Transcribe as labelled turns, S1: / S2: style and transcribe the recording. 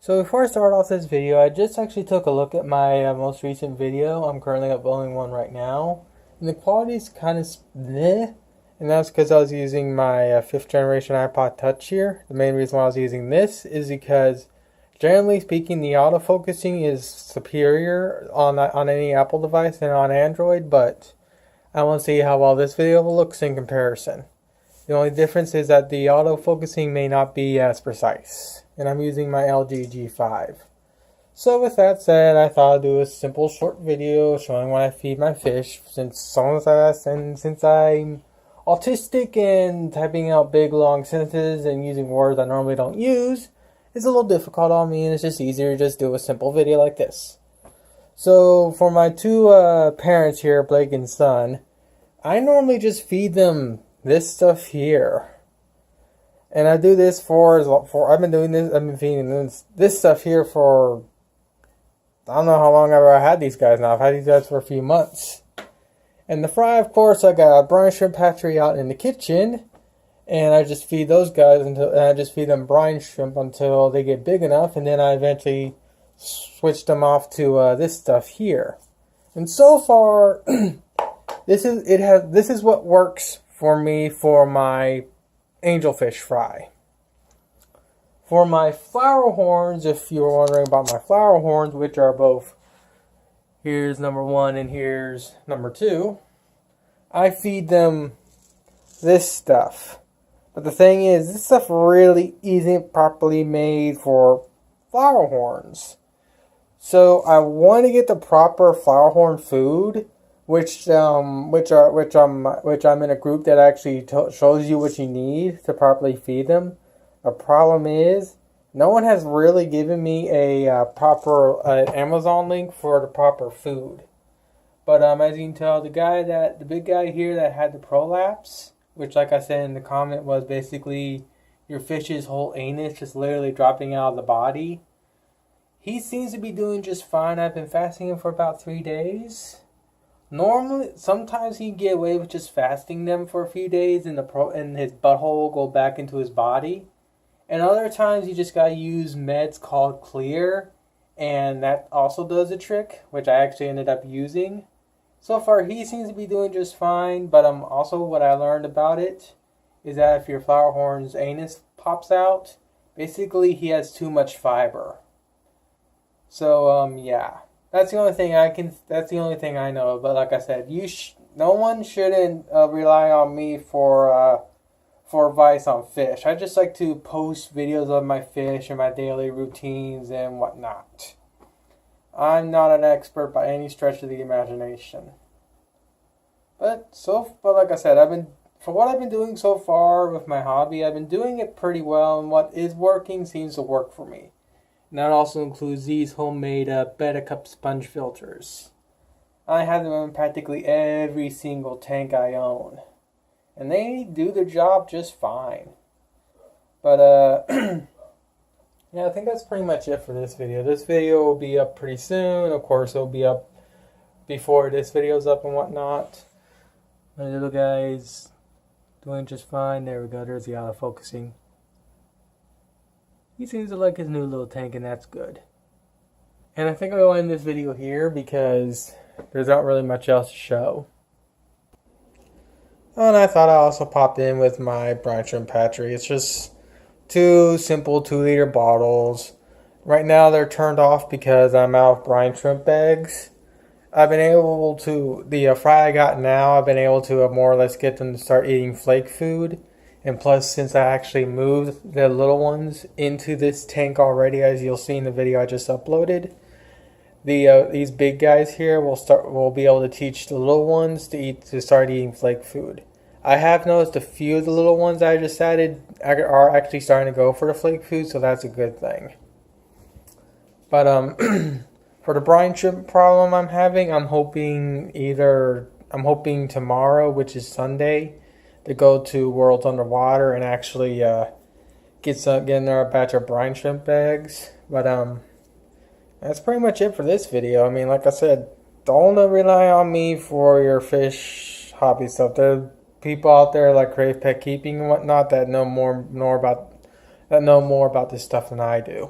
S1: So before I start off this video, I just actually took a look at my most recent video. I'm currently uploading one right now. And the quality is kind of bleh. And that's because I was using my 5th generation iPod Touch here. The main reason why I was using this is because, generally speaking, the autofocusing is superior on any Apple device than on Android. But I want to see how well this video looks in comparison. The only difference is that the autofocusing may not be as precise. And I'm using my LG G5. So with that said, I thought I'd do a simple short video showing when I feed my fish, since I'm autistic and typing out big long sentences and using words I normally don't use is a little difficult on me, and it's just easier to just do a simple video like this. So for my two parents here, Blake and Son, I normally just feed them this stuff here. And I do this I've been feeding this stuff here for, I don't know how long I've had these guys now. I've had these guys for a few months. And the fry, of course, I got a brine shrimp hatchery out in the kitchen. And I just feed those guys them brine shrimp until they get big enough. And then I eventually switch them off to this stuff here. And so far, this is what works for me for my angelfish fry. For my flower horns, if you were wondering about my flower horns, which are both, here's number 1 and here's number 2, I feed them this stuff. But the thing is, this stuff really isn't properly made for flower horns. So I want to get the proper flower horn food, which I'm in a group that actually shows you what you need to properly feed them. The problem is, no one has really given me a proper Amazon link for the proper food. But as you can tell, the big guy here that had the prolapse, which, like I said in the comment, was basically your fish's whole anus just literally dropping out of the body. He seems to be doing just fine. I've been fasting him for about 3 days. Normally, sometimes he can get away with just fasting them for a few days and his butthole will go back into his body. And other times you just gotta use meds called Clear, and that also does the trick, which I actually ended up using. So far, he seems to be doing just fine, but also what I learned about it is that if your flower horn's anus pops out, basically he has too much fiber. So, yeah. That's the only thing I know. But like I said, no one shouldn't rely on me for advice on fish. I just like to post videos of my fish and my daily routines and whatnot. I'm not an expert by any stretch of the imagination. But like I said, for what I've been doing so far with my hobby, I've been doing it pretty well, and what is working seems to work for me. And that also includes these homemade Betacup sponge filters. I have them in practically every single tank I own. And they do their job just fine. But, yeah, I think that's pretty much it for this video. This video will be up pretty soon. Of course, it'll be up before this video's up and whatnot. My little guy's doing just fine. There we go. There's the autofocusing. He seems to like his new little tank, and that's good. And I think I'll end this video here because there's not really much else to show. And I thought I also popped in with my brine shrimp hatchery. It's just 2 simple 2-liter bottles. Right now they're turned off because I'm out of brine shrimp eggs. I've been able to, the fry I got now, I've been able to more or less get them to start eating flake food. And plus, since I actually moved the little ones into this tank already, as you'll see in the video I just uploaded, these big guys here will be able to teach the little ones to start eating flake food. I have noticed a few of the little ones I just added are actually starting to go for the flake food, so that's a good thing. But for the brine shrimp problem I'm having, I'm hoping tomorrow, which is Sunday, to go to Worlds Underwater and actually get another batch of brine shrimp eggs. But that's pretty much it for this video. I mean, like I said, don't rely on me for your fish hobby stuff. There are people out there like Crave Pet Keeping and whatnot that know more about this stuff than I do.